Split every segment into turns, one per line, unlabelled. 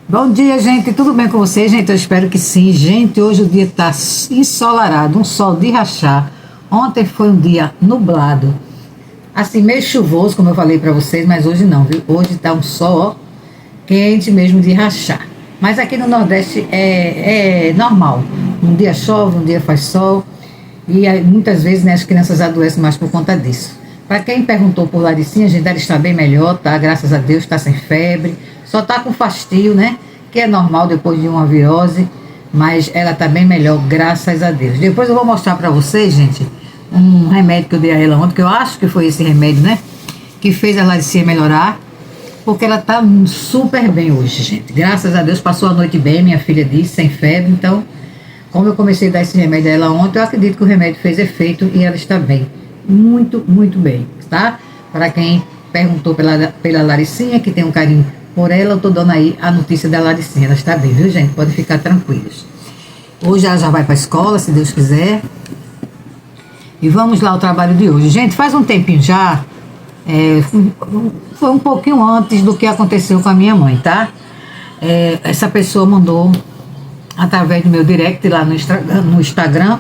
Bom dia, gente. Tudo bem com vocês, gente? Eu espero que sim. Gente, hoje o dia está ensolarado, um sol de rachar. Ontem foi um dia nublado, assim, meio chuvoso, como eu falei para vocês, mas hoje não, viu? Hoje está um sol, ó, quente mesmo de rachar. Mas aqui no Nordeste é normal. Um dia chove, um dia faz sol. E aí, muitas vezes, né, as crianças adoecem mais por conta disso. Para quem perguntou por Laricinha, gente, ela está bem melhor, tá? Graças a Deus, está sem febre. Só está com fastio, né? Que é normal depois de uma virose. Mas ela está bem melhor, graças a Deus. Depois eu vou mostrar para vocês, gente, um remédio que eu dei a ela ontem, que eu acho que foi esse remédio, né? Que fez a Laricinha melhorar. Porque ela está super bem hoje, gente. Graças a Deus, passou a noite bem, minha filha disse, sem febre. Então, como eu comecei a dar esse remédio a ela ontem, eu acredito que o remédio fez efeito e ela está bem. Muito, muito bem, tá? Para quem perguntou pela Laricinha, que tem um carinho por ela, eu tô dando aí a notícia da Laricinha. Ela está bem, viu, gente? Pode ficar tranquilos. Hoje ela já vai para a escola, se Deus quiser. E vamos lá ao trabalho de hoje. Gente, faz um tempinho já, foi um pouquinho antes do que aconteceu com a minha mãe, tá? Essa pessoa mandou através do meu direct lá no Instagram.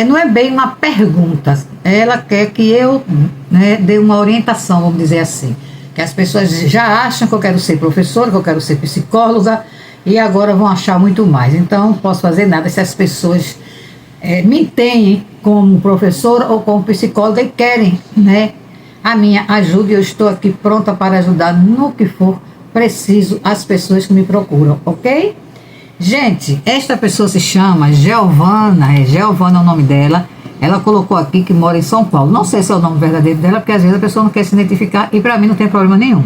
Não é bem uma pergunta, ela quer que eu, né, dê uma orientação, vamos dizer assim, que as pessoas já acham que eu quero ser professora, que eu quero ser psicóloga, e agora vão achar muito mais. Então não posso fazer nada se as pessoas me têm como professora ou como psicóloga e querem, né, a minha ajuda. Eu estou aqui pronta para ajudar no que for preciso as pessoas que me procuram, ok? Gente, esta pessoa se chama Giovana, Giovana é o nome dela. Ela colocou aqui que mora em São Paulo. Não sei se é o nome verdadeiro dela, porque às vezes a pessoa não quer se identificar e para mim não tem problema nenhum.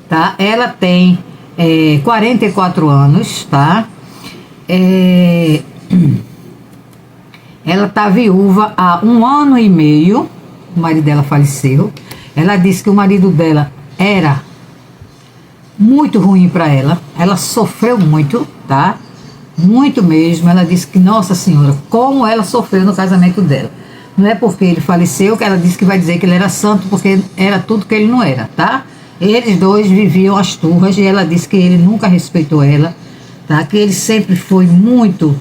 Tá? Ela tem 44 anos, tá? Ela tá viúva há 1 ano e meio. O marido dela faleceu. Ela disse que o marido dela era muito ruim para ela sofreu muito, tá? Muito mesmo. Ela disse que, nossa senhora, como ela sofreu no casamento dela. Não é porque ele faleceu que ela disse que vai dizer que ele era santo, porque era tudo que ele não era, tá? Eles dois viviam as turras e ela disse que ele nunca respeitou ela, tá? Que ele sempre foi muito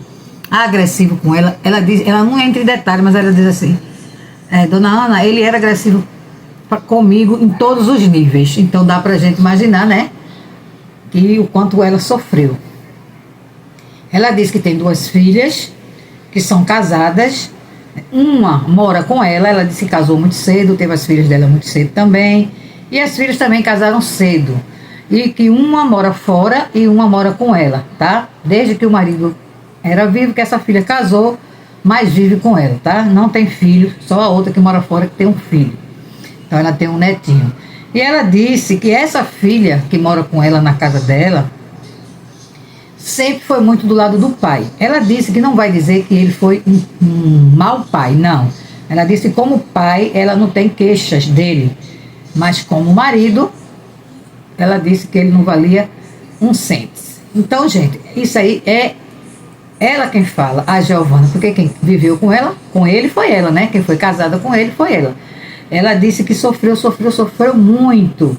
agressivo com ela. Ela diz, ela não entra em detalhe, mas ela diz assim, dona Ana, ele era agressivo comigo em todos os níveis. Então dá pra gente imaginar, né? E o quanto ela sofreu. Ela diz que tem 2 filhas que são casadas. Uma mora com ela disse que casou muito cedo, teve as filhas dela muito cedo também. E as filhas também casaram cedo. E que uma mora fora e uma mora com ela, tá? Desde que o marido era vivo, que essa filha casou, mas vive com ela, tá? Não tem filho, só a outra que mora fora que tem um filho. Então ela tem um netinho. E ela disse que essa filha que mora com ela na casa dela sempre foi muito do lado do pai. Ela disse que não vai dizer que ele foi um mau pai, não. Ela disse que como pai ela não tem queixas dele, mas como marido ela disse que ele não valia um cento. Então, gente, isso aí é ela quem fala, a Giovana, porque quem viveu com ele foi ela, né? Quem foi casada com ele foi ela. Ela disse que sofreu muito.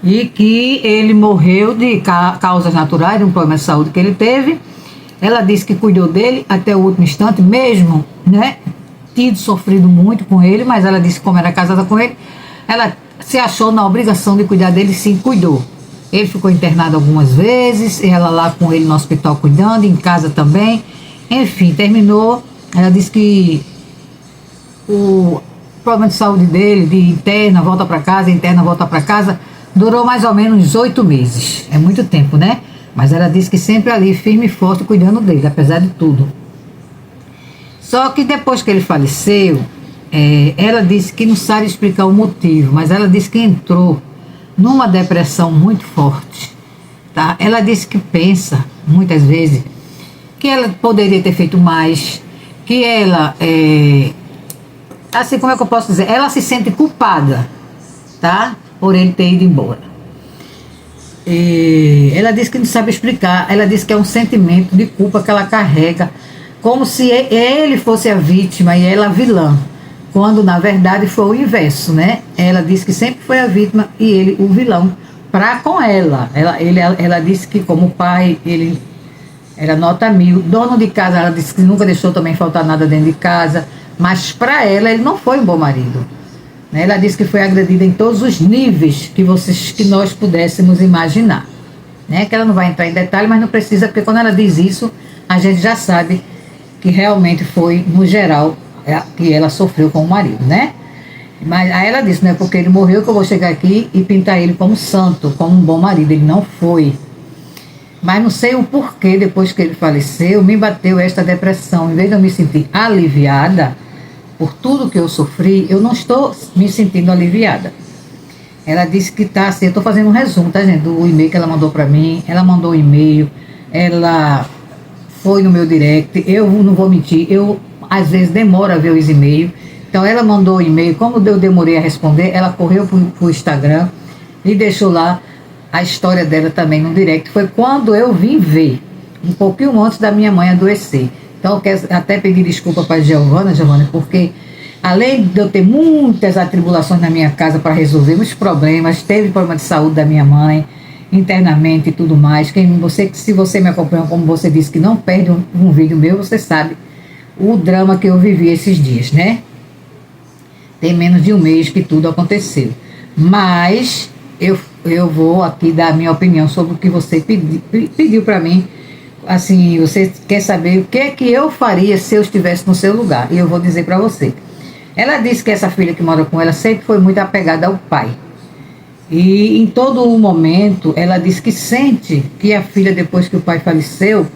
E que ele morreu de causas naturais, de um problema de saúde que ele teve. Ela disse que cuidou dele até o último instante, mesmo, né, sofrido muito com ele, mas ela disse que como era casada com ele, ela se achou na obrigação de cuidar dele, sim, cuidou. Ele ficou internado algumas vezes, ela lá com ele no hospital cuidando, em casa também. Enfim, terminou. Ela disse que o problema de saúde dele, de interna, volta para casa, interna, volta para casa, durou mais ou menos 8 meses. É muito tempo, né? Mas ela disse que sempre ali, firme e forte, cuidando dele, apesar de tudo. Só que depois que ele faleceu, ela disse que não sabe explicar o motivo, mas ela disse que entrou numa depressão muito forte, tá? Ela disse que pensa, muitas vezes, que ela poderia ter feito mais, que ela assim, como é que eu posso dizer? Ela se sente culpada, tá? Por ele ter ido embora. E ela disse que não sabe explicar. Ela disse que é um sentimento de culpa que ela carrega, como se ele fosse a vítima e ela a vilã. quando na verdade foi o inverso, né? Ela disse que sempre foi a vítima e ele o vilão, com ela. Ela disse que como pai, ele era nota 1000. Dono de casa, ela disse que nunca deixou também faltar nada dentro de casa. Mas para ela, ele não foi um bom marido. Né? Ela disse que foi agredida em todos os níveis que nós pudéssemos imaginar. Né? Que ela não vai entrar em detalhe, mas não precisa, porque quando ela diz isso, a gente já sabe que realmente foi, no geral, que ela sofreu com o marido, né? Mas aí ela disse, não é porque ele morreu que eu vou chegar aqui e pintar ele como santo, como um bom marido. Ele não foi. Mas não sei o porquê, depois que ele faleceu, me bateu esta depressão. Em vez de eu me sentir aliviada por tudo que eu sofri, eu não estou me sentindo aliviada. Ela disse que tá assim, eu estou fazendo um resumo, tá, gente, do e-mail que ela mandou para mim. Ela mandou um e-mail, ela foi no meu direct, eu não vou mentir, eu às vezes demoro a ver os e-mails. Então ela mandou um e-mail, como eu demorei a responder, ela correu pro Instagram e deixou lá a história dela também no direct. Foi quando eu vim ver, um pouquinho antes da minha mãe adoecer. Então eu quero até pedir desculpa para a Giovana, porque além de eu ter muitas atribulações na minha casa para resolver muitos problemas, teve problema de saúde da minha mãe, internamente e tudo mais. Se você me acompanha, como você disse, que não perde um vídeo meu, você sabe o drama que eu vivi esses dias, né? Tem menos de um mês que tudo aconteceu. Mas eu vou aqui dar a minha opinião sobre o que você pediu para mim. Assim, você quer saber o que é que eu faria se eu estivesse no seu lugar. E eu vou dizer para você. Ela disse que essa filha que mora com ela sempre foi muito apegada ao pai. E em todo o momento, ela disse que sente que a filha, depois que o pai faleceu,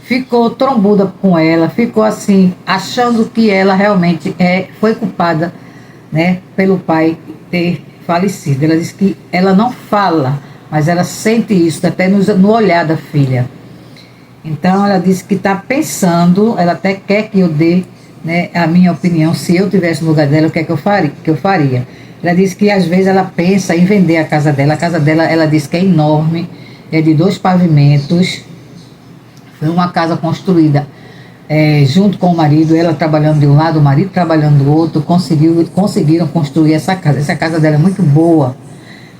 ficou trombuda com ela, ficou assim, achando que ela realmente foi culpada, né, pelo pai ter falecido. Ela disse que ela não fala, mas ela sente isso, até no olhar da filha. Então ela disse que está pensando, ela até quer que eu dê, né, a minha opinião, se eu tivesse no lugar dela, o que é que eu faria. Ela disse que às vezes ela pensa em vender a casa dela. A casa dela, ela disse que é enorme, é de 2 pavimentos. Foi uma casa construída junto com o marido, ela trabalhando de um lado, o marido trabalhando do outro, conseguiram construir essa casa. Essa casa dela é muito boa,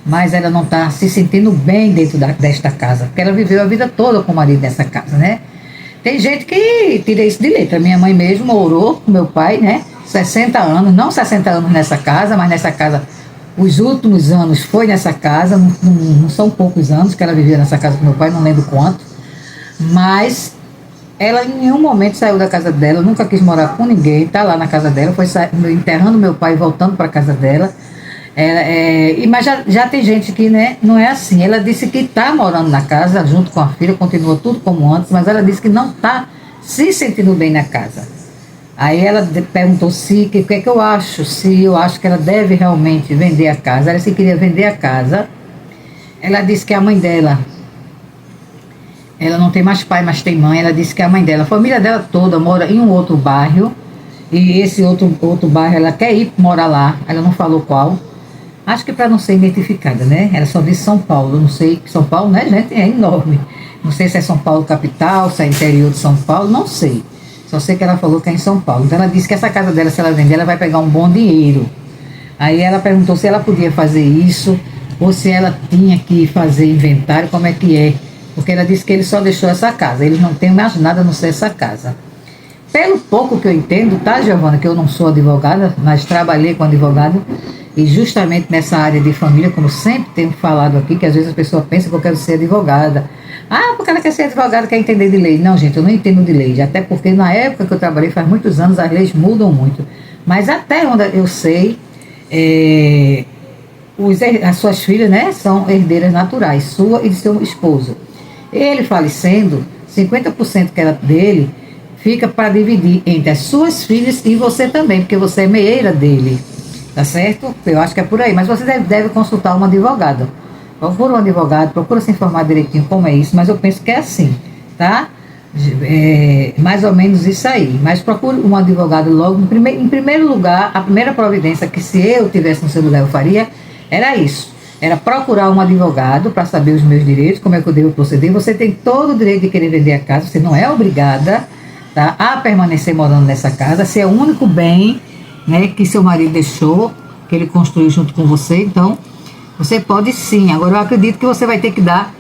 mas ela não está se sentindo bem dentro desta casa, porque ela viveu a vida toda com o marido nessa casa, né? Tem gente que tira isso de letra. Minha mãe mesmo morou com meu pai, né? 60 anos, não 60 anos nessa casa, mas nessa casa, os últimos anos foi nessa casa, não são poucos anos que ela vivia nessa casa com meu pai, não lembro quanto. Mas ela em nenhum momento saiu da casa dela, nunca quis morar com ninguém, tá lá na casa dela, foi enterrando meu pai e voltando para a casa dela. Mas já tem gente que, né, não é assim. Ela disse que está morando na casa junto com a filha, continua tudo como antes, mas ela disse que não está se sentindo bem na casa. Aí ela perguntou o que é que eu acho, se eu acho que ela deve realmente vender a casa. Ela disse que queria vender a casa. Ela disse que a mãe dela, ela não tem mais pai, mas tem mãe. Ela disse que a mãe dela, a família dela toda mora em um outro bairro. E esse outro bairro ela quer ir morar lá. Ela não falou qual. Acho que para não ser identificada, né? Ela só disse São Paulo. Eu não sei. São Paulo, né, gente? É enorme. Não sei se é São Paulo capital, se é interior de São Paulo. Não sei. Só sei que ela falou que é em São Paulo. Então ela disse que essa casa dela, se ela vender, ela vai pegar um bom dinheiro. Aí ela perguntou se ela podia fazer isso ou se ela tinha que fazer inventário, como é que é. Porque ela disse que ele só deixou essa casa. Eles não têm mais nada a não ser essa casa. Pelo pouco que eu entendo, tá, Giovana, que eu não sou advogada, mas trabalhei com advogado, e justamente nessa área de família, como sempre tenho falado aqui, que às vezes a pessoa pensa que eu quero ser advogada. Ah, porque ela quer ser advogada, quer entender de lei. Não, gente, eu não entendo de lei, até porque na época que eu trabalhei, faz muitos anos, as leis mudam muito. Mas até onde eu sei, as suas filhas, né, são herdeiras naturais, sua e de seu esposo. Ele falecendo, 50% que era dele, fica para dividir entre as suas filhas e você também, porque você é meieira dele. Tá certo? Eu acho que é por aí. Mas você deve consultar um advogado. Procura um advogado, procura se informar direitinho como é isso. Mas eu penso que é assim, tá? Mais ou menos isso aí. Mas procure um advogado logo. Em primeiro lugar, a primeira providência que se eu tivesse no seu lugar eu faria, era isso. Era procurar um advogado para saber os meus direitos, como é que eu devo proceder. Você tem todo o direito de querer vender a casa. Você não é obrigada, tá, a permanecer morando nessa casa. Se é o único bem, né, que seu marido deixou, que ele construiu junto com você. Então Você pode sim. Agora eu acredito que você vai ter que dar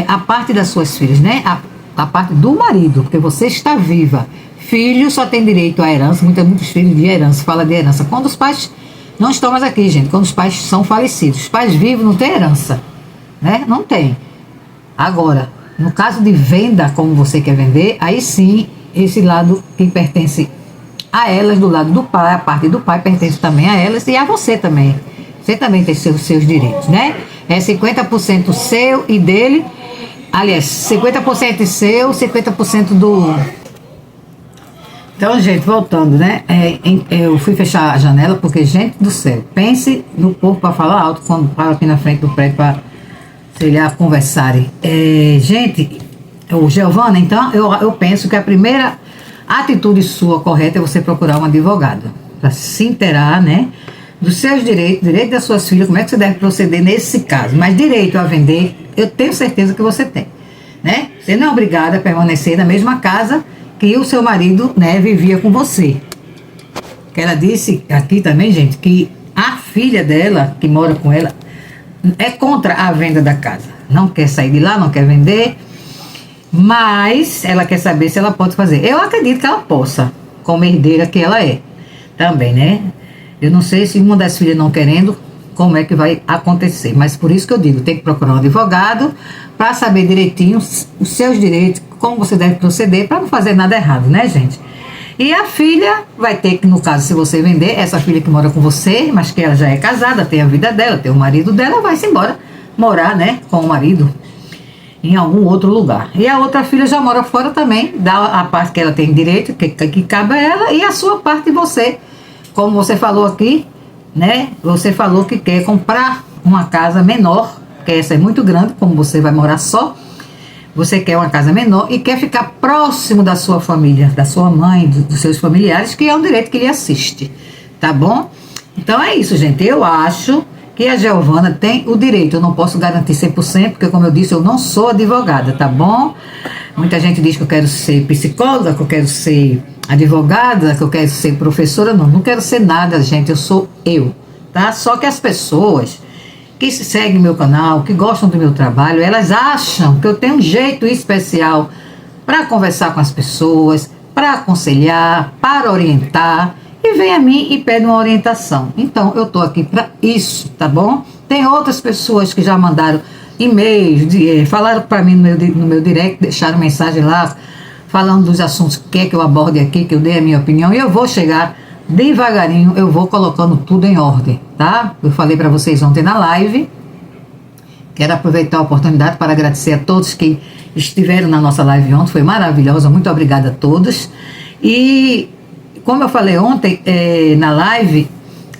a parte das suas filhas, né? A parte do marido, porque você está viva. Filho só tem direito à herança, muitos filhos de herança, fala de herança. Quando os pais não estão mais aqui, gente, quando os pais são falecidos. Os pais vivos não têm herança, né? Não tem. Agora, no caso de venda, como você quer vender, aí sim, esse lado que pertence a elas, do lado do pai, a parte do pai pertence também a elas e a você também. Você também tem seus direitos, né? É 50% seu e dele. Aliás, 50% seu, 50% do... Então, gente, voltando, né? Eu fui fechar a janela porque, gente do céu, pense no povo para falar alto quando para aqui na frente do prédio para, sei lá, conversarem. Gente, Giovana, então, eu penso que a primeira atitude sua correta é você procurar um advogado para se inteirar, né? Dos seus direitos, direito das suas filhas, como é que você deve proceder nesse caso. Mas direito a vender, eu tenho certeza que você tem, né? Você não é obrigada a permanecer na mesma casa que o seu marido, né, vivia com você. Que ela disse aqui também, gente, que a filha dela, que mora com ela, é contra a venda da casa. Não quer sair de lá, não quer vender, mas ela quer saber se ela pode fazer. Eu acredito que ela possa, como herdeira que ela é, também, né? Eu não sei se uma das filhas não querendo, como é que vai acontecer. Mas por isso que eu digo, tem que procurar um advogado para saber direitinho os seus direitos, como você deve proceder para não fazer nada errado, né, gente? E a filha vai ter que, no caso, se você vender, essa filha que mora com você, mas que ela já é casada, tem a vida dela, tem o marido dela, vai-se embora morar, né, com o marido em algum outro lugar. E a outra filha já mora fora também, dá a parte que ela tem direito, que cabe a ela, e a sua parte você. Como você falou aqui, né? Você falou que quer comprar uma casa menor, porque essa é muito grande, como você vai morar só. Você quer uma casa menor e quer ficar próximo da sua família, da sua mãe, dos seus familiares, que é um direito que lhe assiste, tá bom? Então é isso, gente. Eu acho que a Giovana tem o direito. Eu não posso garantir 100%, porque, como eu disse, eu não sou advogada, tá bom? Muita gente diz que eu quero ser psicóloga, que eu quero ser advogada, que eu quero ser professora. Não quero ser nada, gente. Eu sou eu, tá? Só que as pessoas que seguem meu canal, que gostam do meu trabalho, elas acham que eu tenho um jeito especial para conversar com as pessoas, para aconselhar, para orientar, e vem a mim e pede uma orientação. Então, eu tô aqui para isso, tá bom? Tem outras pessoas que já mandaram e-mails, falaram para mim no meu direct, deixaram mensagem lá, falando dos assuntos que quer que eu aborde aqui, que eu dei a minha opinião, e eu vou chegar devagarinho, eu vou colocando tudo em ordem, tá? Eu falei para vocês ontem na live, quero aproveitar a oportunidade para agradecer a todos que estiveram na nossa live ontem, foi maravilhosa, muito obrigada a todos. E como eu falei ontem na live,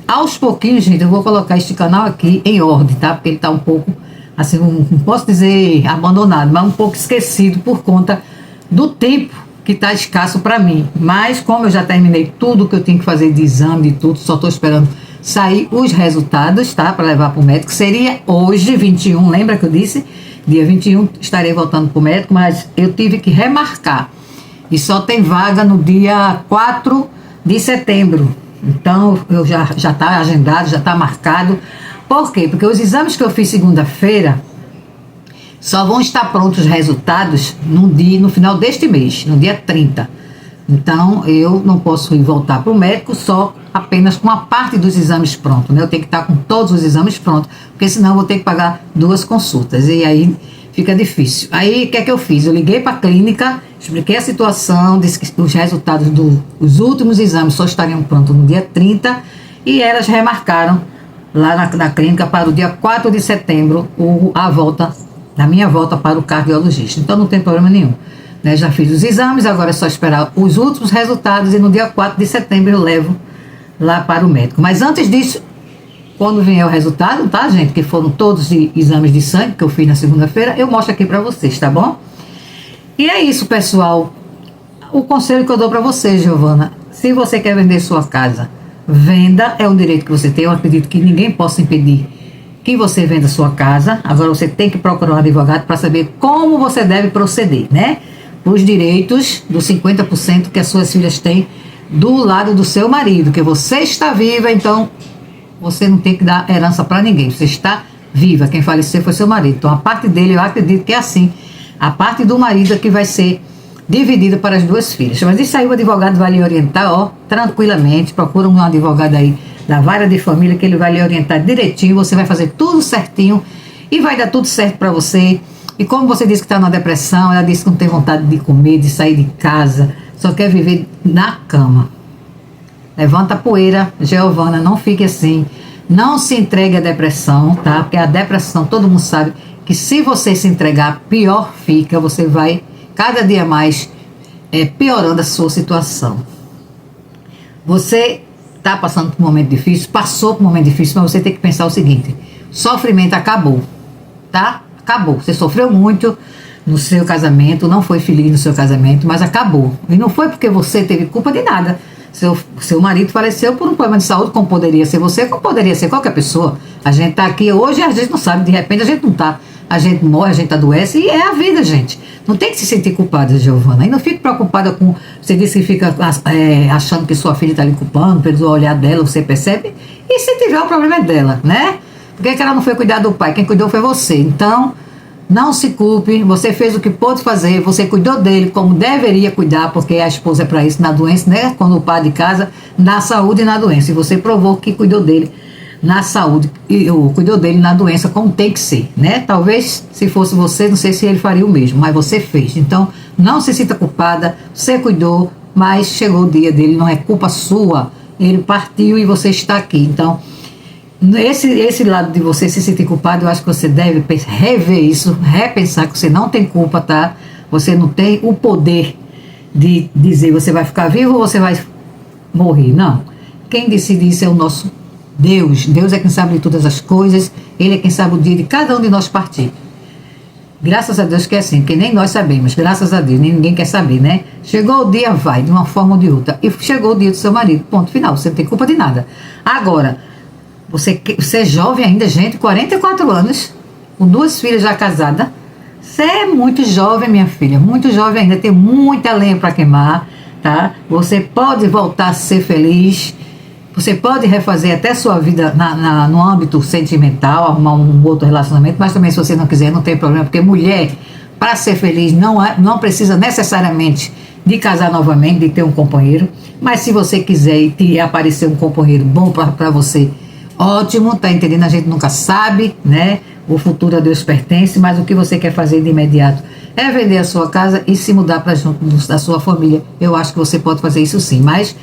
aos pouquinhos, gente, eu vou colocar este canal aqui em ordem, tá? Porque ele está um pouco, assim, não posso dizer abandonado, mas um pouco esquecido por conta do tempo que está escasso para mim. Mas como eu já terminei tudo que eu tinha que fazer de exame e tudo, só estou esperando sair os resultados, tá? Para levar para o médico. Seria hoje, 21, lembra que eu disse? Dia 21 estarei voltando para o médico, mas eu tive que remarcar. E só tem vaga no dia 4 de setembro. Então, eu já está agendado, já está marcado. Por quê? Porque os exames que eu fiz segunda-feira só vão estar prontos os resultados no final deste mês, no dia 30. Então, eu não posso ir voltar para o médico só apenas com a parte dos exames prontos, né? Eu tenho que estar com todos os exames prontos, porque senão eu vou ter que pagar 2 consultas. E aí fica difícil. Aí, o que é que eu fiz? Eu liguei para a clínica, expliquei a situação, disse que os resultados dos últimos exames só estariam prontos no dia 30, e elas remarcaram lá na clínica para o dia 4 de setembro a minha volta para o cardiologista. Então não tem problema nenhum, né? Já fiz os exames, agora é só esperar os últimos resultados e no dia 4 de setembro eu levo lá para o médico. Mas antes disso, quando vier o resultado, tá, gente, que foram todos os exames de sangue que eu fiz na segunda-feira, eu mostro aqui para vocês, tá bom? E é isso, pessoal. O conselho que eu dou para vocês, Giovana, se você quer vender sua casa, venda, é um direito que você tem. Eu acredito que ninguém possa impedir que você venda sua casa. Agora você tem que procurar um advogado para saber como você deve proceder, né? Os direitos dos 50% que as suas filhas têm do lado do seu marido, que você está viva, então você não tem que dar herança para ninguém. Você está viva. Quem faleceu foi seu marido. Então a parte dele eu acredito que é assim. A parte do marido é que vai ser dividida para as duas filhas. Mas isso aí o advogado vai lhe orientar, ó, tranquilamente. Procura um advogado aí da vara de família que ele vai lhe orientar direitinho. Você vai fazer tudo certinho e vai dar tudo certo para você. E como você disse que está numa depressão, ela disse que não tem vontade de comer, de sair de casa, só quer viver na cama. Levanta a poeira, Giovana, não fique assim. Não se entregue à depressão, tá? Porque a depressão, todo mundo sabe que se você se entregar, pior fica. Você vai cada dia mais piorando a sua situação. Você está passando por um momento difícil, passou por um momento difícil, mas você tem que pensar o seguinte: sofrimento acabou, tá? Acabou. Você sofreu muito no seu casamento, não foi feliz no seu casamento, mas acabou. E não foi porque você teve culpa de nada. Seu marido faleceu por um problema de saúde, como poderia ser você, como poderia ser qualquer pessoa. A gente tá aqui hoje e a gente não sabe, de repente a gente não tá. A gente morre, a gente adoece e é a vida, gente. Não tem que se sentir culpada, Giovana. E não fique preocupada com... Você disse que fica achando que sua filha está lhe culpando, pelo olhar dela, você percebe. E se tiver, o problema é dela, né? Por que ela não foi cuidar do pai? Quem cuidou foi você. Então, não se culpe. Você fez o que pôde fazer. Você cuidou dele como deveria cuidar, porque a esposa é para isso, na doença, né? Quando o pai de casa, na saúde e na doença. E você provou que cuidou dele na saúde e cuidou dele na doença como tem que ser, né? Talvez se fosse você, não sei se ele faria o mesmo, mas você fez. Então, não se sinta culpada. Você cuidou, mas chegou o dia dele, não é culpa sua. Ele partiu e você está aqui. Então, esse lado de você se sentir culpado, eu acho que você deve rever isso, repensar que você não tem culpa, tá? Você não tem o poder de dizer você vai ficar vivo ou você vai morrer. Não. Quem decide isso é o nosso Deus. Deus é quem sabe de todas as coisas. Ele é quem sabe o dia de cada um de nós partir. Graças a Deus que é assim, que nem nós sabemos. Graças a Deus, nem ninguém quer saber, né? Chegou o dia, vai, de uma forma ou de outra. E chegou o dia do seu marido. Ponto final. Você não tem culpa de nada. Agora, você é jovem ainda, gente, 44 anos, com 2 filhas já casadas. Você é muito jovem, minha filha, muito jovem ainda, tem muita lenha para queimar, tá? Você pode voltar a ser feliz, você pode refazer até sua vida no âmbito sentimental, arrumar um outro relacionamento, mas também se você não quiser, não tem problema, porque mulher, para ser feliz, não precisa necessariamente de casar novamente, de ter um companheiro, mas se você quiser e aparecer um companheiro bom para você, ótimo, tá entendendo? A gente nunca sabe, né? O futuro a Deus pertence, mas o que você quer fazer de imediato é vender a sua casa e se mudar para junto da sua família. Eu acho que você pode fazer isso sim, mas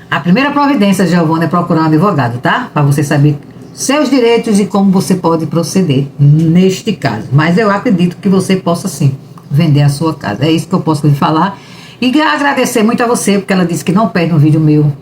a primeira providência, Giovana, é procurar um advogado, tá? Para você saber seus direitos e como você pode proceder neste caso. Mas eu acredito que você possa sim vender a sua casa. É isso que eu posso lhe falar. E agradecer muito a você, porque ela disse que não perde um vídeo meu,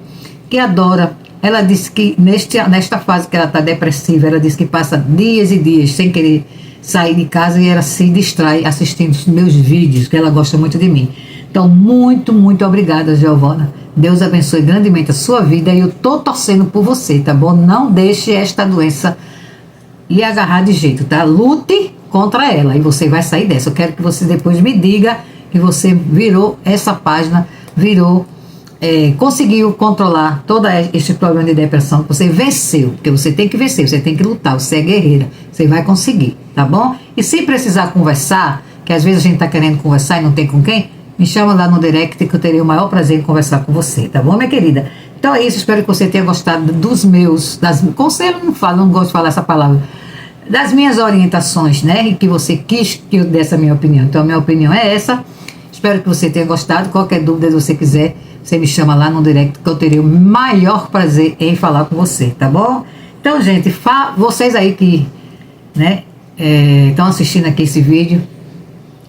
que adora. Ela disse que nesta fase que ela está depressiva, ela disse que passa dias e dias sem querer sair de casa e ela se distrai assistindo os meus vídeos, que ela gosta muito de mim. Então, muito, muito obrigada, Giovana. Deus abençoe grandemente a sua vida e eu tô torcendo por você, tá bom? Não deixe esta doença lhe agarrar de jeito, tá? Lute contra ela e você vai sair dessa. Eu quero que você depois me diga que você virou essa página, conseguiu controlar todo este problema de depressão, que você venceu, porque você tem que vencer, você tem que lutar, você é guerreira, você vai conseguir, tá bom? E se precisar conversar, que às vezes a gente tá querendo conversar e não tem com quem, me chama lá no direct que eu terei o maior prazer em conversar com você, tá bom, minha querida? Então é isso, espero que você tenha gostado dos meus, conselhos, não gosto de falar essa palavra, das minhas orientações, né, e que você quis que eu desse a minha opinião. Então a minha opinião é essa, espero que você tenha gostado. Qualquer dúvida que você quiser, você me chama lá no direct que eu terei o maior prazer em falar com você, tá bom? Então, gente, vocês aí que, né, estão assistindo aqui esse vídeo,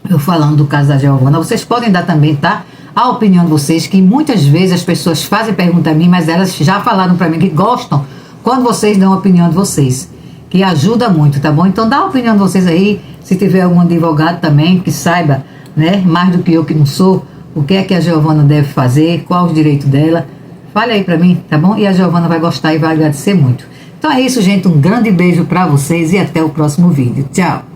eu falando do caso da Giovana, vocês podem dar também, tá? A opinião de vocês, que muitas vezes as pessoas fazem pergunta a mim, mas elas já falaram pra mim que gostam quando vocês dão a opinião de vocês, que ajuda muito, tá bom? Então dá a opinião de vocês aí, se tiver algum advogado também que saiba, né, mais do que eu que não sou, o que é que a Giovana deve fazer, qual os direitos dela, fale aí pra mim, tá bom? E a Giovana vai gostar e vai agradecer muito. Então é isso, gente, um grande beijo pra vocês e até o próximo vídeo. Tchau!